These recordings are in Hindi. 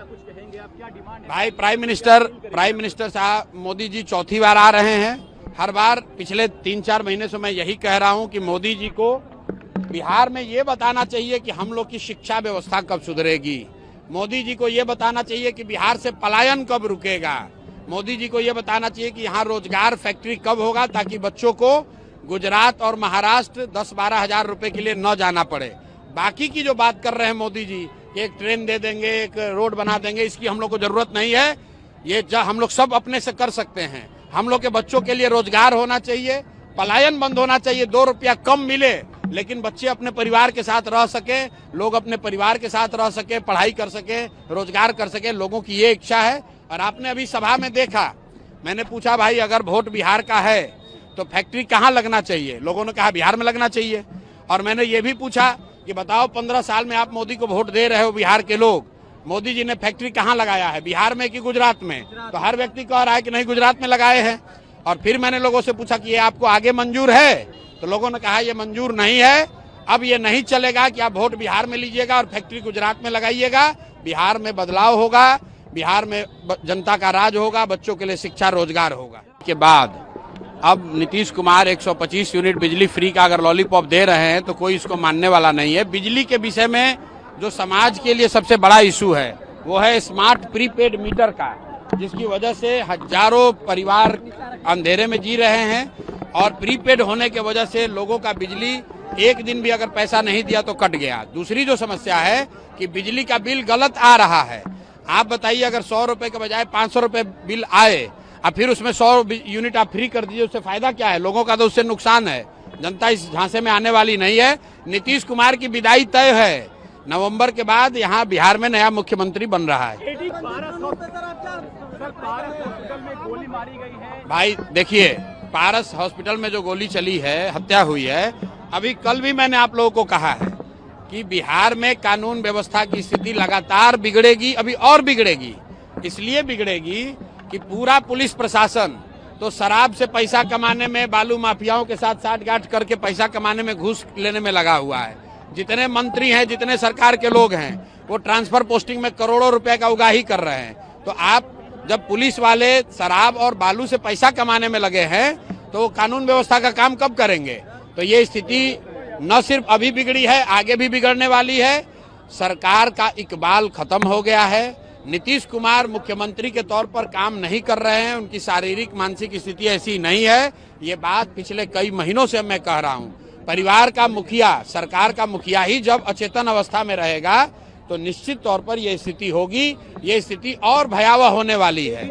क्या कुछ कहेंगे आप, क्या डिमांड है? भाई प्राइम मिनिस्टर साहब मोदी जी चौथी बार आ रहे हैं। हर बार पिछले 3-4 महीने से मैं यही कह रहा हूं कि मोदी जी को बिहार में ये बताना चाहिए कि हम लोग की शिक्षा व्यवस्था कब सुधरेगी। मोदी जी को ये बताना चाहिए कि बिहार से पलायन कब रुकेगा। मोदी जी को ये बताना चाहिए कि यहाँ रोजगार फैक्ट्री कब होगा, ताकि बच्चों को गुजरात और महाराष्ट्र 10-12 हजार रुपए के लिए न जाना पड़े। बाकी की जो बात कर रहे हैं मोदी जी, एक ट्रेन दे देंगे, एक रोड बना देंगे, इसकी हम लोग को जरूरत नहीं है। ये हम लोग सब अपने से कर सकते हैं। हम लोग के बच्चों के लिए रोजगार होना चाहिए, पलायन बंद होना चाहिए, 2 रुपया कम मिले लेकिन बच्चे अपने परिवार के साथ रह सके, लोग अपने परिवार के साथ रह सके, पढ़ाई कर सके, रोजगार कर सके। लोगों की ये इच्छा है। और आपने अभी सभा में देखा, मैंने पूछा भाई अगर वोट बिहार का है तो फैक्ट्री कहाँ लगना चाहिए, लोगों ने कहा बिहार में लगना चाहिए। और मैंने ये भी पूछा कि बताओ 15 साल में आप मोदी को वोट दे रहे हो, बिहार के लोग, मोदी जी ने फैक्ट्री कहाँ लगाया है, बिहार में कि गुजरात में? तो हर व्यक्ति कह रहा है कि नहीं गुजरात में लगाए हैं। और फिर मैंने लोगों से पूछा कि ये आपको आगे मंजूर है, तो लोगों ने कहा ये मंजूर नहीं है, अब ये नहीं चलेगा कि आप वोट बिहार में लीजिएगा और फैक्ट्री गुजरात में लगाइएगा। बिहार में बदलाव होगा, बिहार में जनता का राज होगा, बच्चों के लिए शिक्षा रोजगार होगा। के बाद अब नीतीश कुमार 125 यूनिट बिजली फ्री का अगर लॉलीपॉप दे रहे हैं तो कोई इसको मानने वाला नहीं है। बिजली के विषय में जो समाज के लिए सबसे बड़ा इशू है वो है स्मार्ट प्रीपेड मीटर का, जिसकी वजह से हजारों परिवार अंधेरे में जी रहे हैं। और प्रीपेड होने के वजह से लोगों का बिजली एक दिन भी अगर पैसा नहीं दिया तो कट गया। दूसरी जो समस्या है कि बिजली का बिल गलत आ रहा है। आप बताइए अगर 100 रुपए के बजाय 500 रुपए बिल आए और फिर उसमें 100 यूनिट आप फ्री कर दीजिए, उससे फायदा क्या है? लोगों का तो उससे नुकसान है। जनता इस झांसे में आने वाली नहीं है। नीतीश कुमार की विदाई तय है। नवंबर के बाद यहाँ बिहार में नया मुख्यमंत्री बन रहा है। गोली मारी गई है भाई देखिए, पारस हॉस्पिटल में जो गोली चली है, हत्या हुई है, अभी कल भी मैंने आप लोगों को कहा है कि बिहार में कानून व्यवस्था की स्थिति लगातार बिगड़ेगी, अभी और बिगड़ेगी। इसलिए बिगड़ेगी कि पूरा पुलिस प्रशासन तो शराब से पैसा कमाने में, बालू माफियाओं के साथ साठगांठ करके पैसा कमाने में, घूस लेने में लगा हुआ है। जितने मंत्री हैं, जितने सरकार के लोग हैं, वो ट्रांसफर पोस्टिंग में करोड़ों रुपए का उगाही कर रहे हैं। तो आप जब पुलिस वाले शराब और बालू से पैसा कमाने में लगे हैं तो कानून व्यवस्था का काम कब करेंगे? तो ये स्थिति न सिर्फ अभी बिगड़ी है, आगे भी बिगड़ने वाली है। सरकार का इकबाल खत्म हो गया है। नीतीश कुमार मुख्यमंत्री के तौर पर काम नहीं कर रहे हैं, उनकी शारीरिक मानसिक स्थिति ऐसी नहीं है। ये बात पिछले कई महीनों से मैं कह रहा हूँ। परिवार का मुखिया, सरकार का मुखिया ही जब अचेतन अवस्था में रहेगा तो निश्चित तौर पर यह स्थिति होगी। ये स्थिति और भयावह होने वाली है।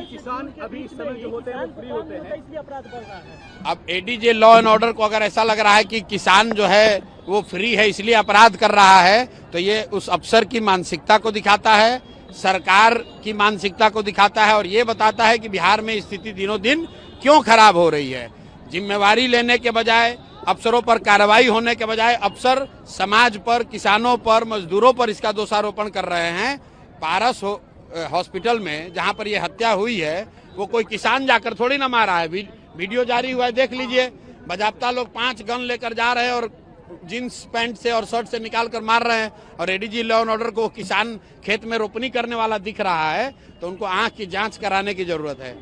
किसान अभी इस समय जो होते हैं वो फ्री होते हैं, इसलिए अपराध बढ़ रहा है। अब एडीजे लॉ एंड ऑर्डर को अगर ऐसा लग रहा है कि किसान जो है वो फ्री है इसलिए अपराध कर रहा है, तो ये उस अफसर की मानसिकता को दिखाता है, सरकार की मानसिकता को दिखाता है और ये बताता है कि बिहार में स्थिति दिनों दिन क्यों खराब हो रही है। जिम्मेवारी लेने के बजाय, अफसरों पर कार्रवाई होने के बजाय अफसर समाज पर, किसानों पर, मजदूरों पर इसका दोषारोपण कर रहे हैं। पारस हॉस्पिटल में जहां पर यह हत्या हुई है वो कोई किसान जाकर थोड़ी ना मारा है। वीडियो जारी हुआ है, देख लीजिए। बाजाप्ता लोग 5 गन लेकर जा रहे हैं और जींस पैंट से और शर्ट से निकाल कर मार रहे हैं। और एडीजी लॉ एंड ऑर्डर को किसान खेत में रोपनी करने वाला दिख रहा है, तो उनको आंख की जांच कराने की जरूरत है।